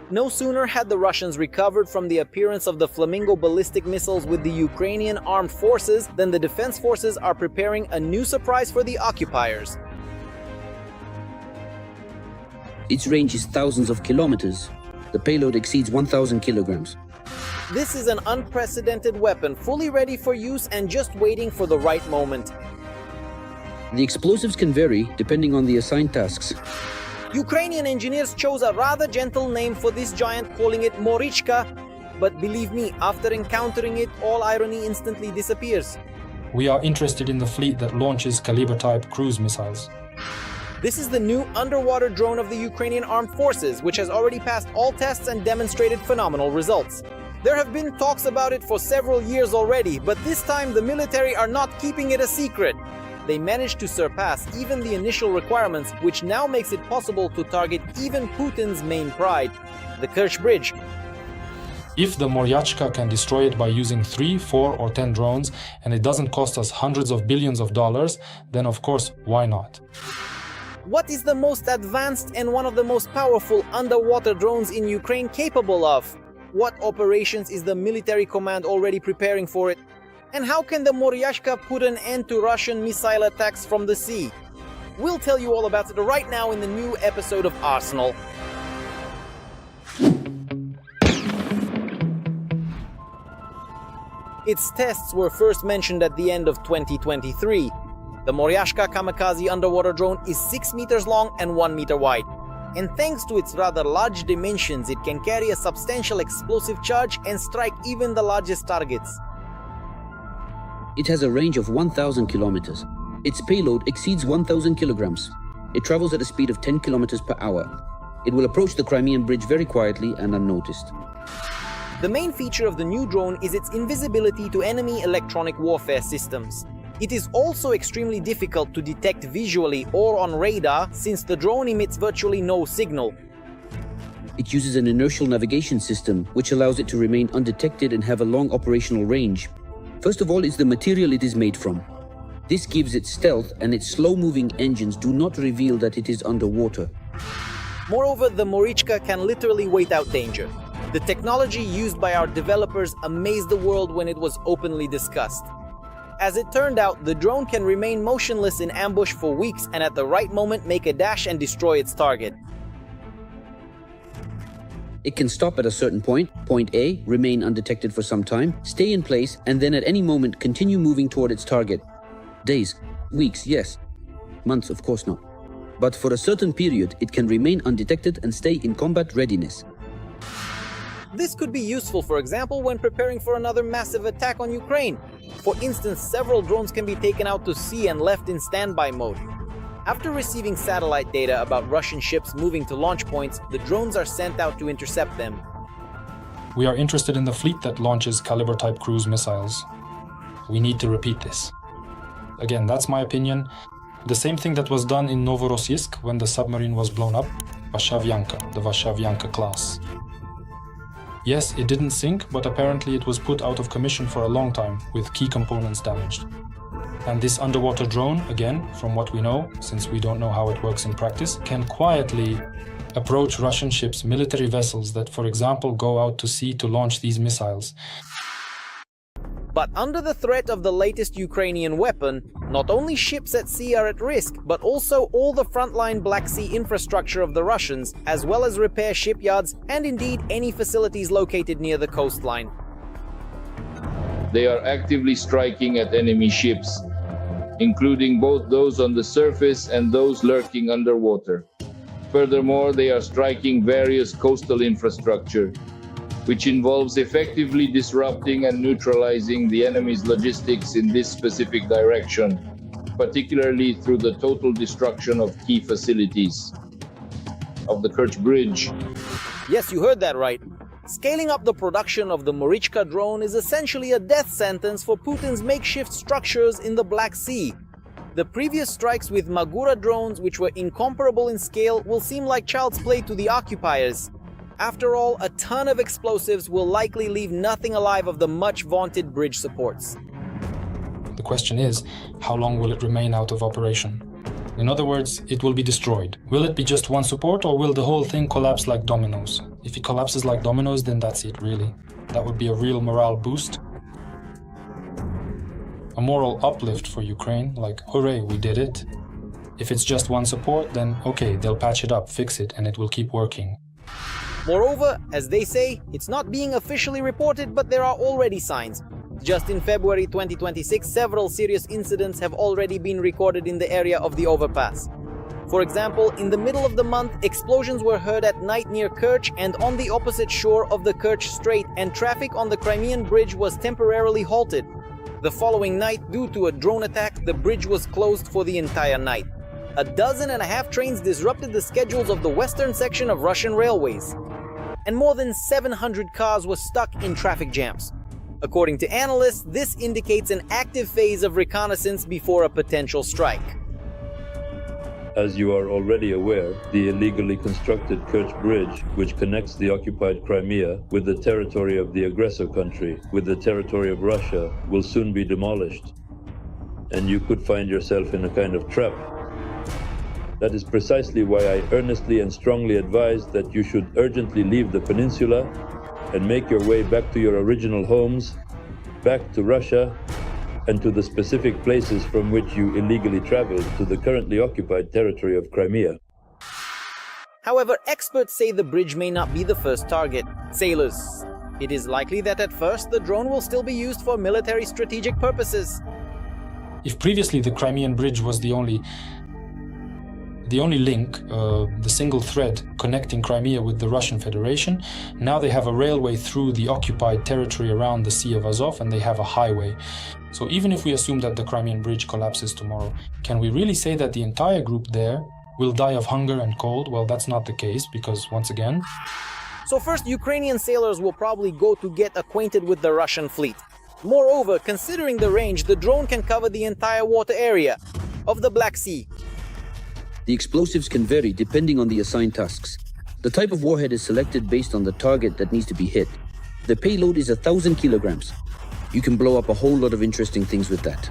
No sooner had the Russians recovered from the appearance of the Flamingo ballistic missiles with the Ukrainian armed forces than the defense forces are preparing a new surprise for the occupiers. Its range is thousands of kilometers. The payload exceeds 1,000 kilograms. This is an unprecedented weapon, fully ready for use and just waiting for the right moment. The explosives can vary depending on the assigned tasks. Ukrainian engineers chose a rather gentle name for this giant, calling it Marychka, but believe me, after encountering it, all irony instantly disappears. We are interested in the fleet that launches Kaliber-type cruise missiles. This is the new underwater drone of the Ukrainian armed forces, which has already passed all tests and demonstrated phenomenal results. There have been talks about it for several years already, but this time the military are not keeping it a secret. They managed to surpass even the initial requirements, which now makes it possible to target even Putin's main pride, the Kerch Bridge. If the Marychka can destroy it by using 3, 4, or 10 drones, and it doesn't cost us hundreds of billions of dollars, then of course, why not? What is the most advanced and one of the most powerful underwater drones in Ukraine capable of? What operations is the military command already preparing for it? And how can the Marychka put an end to Russian missile attacks from the sea? We'll tell you all about it right now in the new episode of Arsenal. Its tests were first mentioned at the end of 2023. The Marychka kamikaze underwater drone is 6 meters long and 1 meter wide. And thanks to its rather large dimensions, it can carry a substantial explosive charge and strike even the largest targets. It has a range of 1,000 kilometers. Its payload exceeds 1,000 kilograms. It travels at a speed of 10 kilometers per hour. It will approach the Crimean Bridge very quietly and unnoticed. The main feature of the new drone is its invisibility to enemy electronic warfare systems. It is also extremely difficult to detect visually or on radar, since the drone emits virtually no signal. It uses an inertial navigation system, which allows it to remain undetected and have a long operational range. First of all is the material it is made from. This gives it stealth, and its slow-moving engines do not reveal that it is underwater. Moreover, the Marychka can literally wait out danger. The technology used by our developers amazed the world when it was openly discussed. As it turned out, the drone can remain motionless in ambush for weeks and at the right moment make a dash and destroy its target. It can stop at a certain point, point A, remain undetected for some time, stay in place, and then at any moment continue moving toward its target. Days, weeks, yes. Months, of course not. But for a certain period, it can remain undetected and stay in combat readiness. This could be useful, for example, when preparing for another massive attack on Ukraine. For instance, several drones can be taken out to sea and left in standby mode. After receiving satellite data about Russian ships moving to launch points, the drones are sent out to intercept them. We are interested in the fleet that launches Kaliber-type cruise missiles. We need to repeat this. Again, that's my opinion. The same thing that was done in Novorossiysk when the submarine was blown up, the Varshavyanka class. Yes, it didn't sink, but apparently it was put out of commission for a long time, with key components damaged. And this underwater drone, again, from what we know, since we don't know how it works in practice, can quietly approach Russian ships, military vessels that, for example, go out to sea to launch these missiles. But under the threat of the latest Ukrainian weapon, not only ships at sea are at risk, but also all the frontline Black Sea infrastructure of the Russians, as well as repair shipyards and indeed any facilities located near the coastline. They are actively striking at enemy ships, including both those on the surface and those lurking underwater. Furthermore, they are striking various coastal infrastructure, which involves effectively disrupting and neutralizing the enemy's logistics in this specific direction, particularly through the total destruction of key facilities of the Kerch Bridge. Yes, you heard that right. Scaling up the production of the Marychka drone is essentially a death sentence for Putin's makeshift structures in the Black Sea. The previous strikes with Magura drones, which were incomparable in scale, will seem like child's play to the occupiers. After all, a ton of explosives will likely leave nothing alive of the much-vaunted bridge supports. The question is, how long will it remain out of operation? In other words, it will be destroyed. Will it be just one support, or will the whole thing collapse like dominoes? If it collapses like dominoes, then that's it, really. That would be a real morale boost. A moral uplift for Ukraine, like, hooray, we did it. If it's just one support, then okay, they'll patch it up, fix it, and it will keep working. Moreover, as they say, it's not being officially reported, but there are already signs. Just in February 2026, several serious incidents have already been recorded in the area of the overpass. For example, in the middle of the month, explosions were heard at night near Kerch and on the opposite shore of the Kerch Strait, and traffic on the Crimean bridge was temporarily halted. The following night, due to a drone attack, the bridge was closed for the entire night. 12.5 trains disrupted the schedules of the western section of Russian railways, and more than 700 cars were stuck in traffic jams. According to analysts, this indicates an active phase of reconnaissance before a potential strike. As you are already aware, the illegally constructed Kerch Bridge, which connects the occupied Crimea with the territory of the aggressor country, with the territory of Russia, will soon be demolished. And you could find yourself in a kind of trap. That is precisely why I earnestly and strongly advise that you should urgently leave the peninsula and make your way back to your original homes, back to Russia, and to the specific places from which you illegally traveled to the currently occupied territory of Crimea. However, experts say the bridge may not be the first target. Sailors, it is likely that at first the drone will still be used for military strategic purposes. If previously the Crimean bridge was the only link, the single thread connecting Crimea with the Russian Federation, now they have a railway through the occupied territory around the Sea of Azov, and they have a highway. So even if we assume that the Crimean bridge collapses tomorrow, can we really say that the entire group there will die of hunger and cold? Well, that's not the case, because once again... So first, Ukrainian sailors will probably go to get acquainted with the Russian fleet. Moreover, considering the range, the drone can cover the entire water area of the Black Sea. The explosives can vary depending on the assigned tasks. The type of warhead is selected based on the target that needs to be hit. The payload is 1,000 kilograms. You can blow up a whole lot of interesting things with that.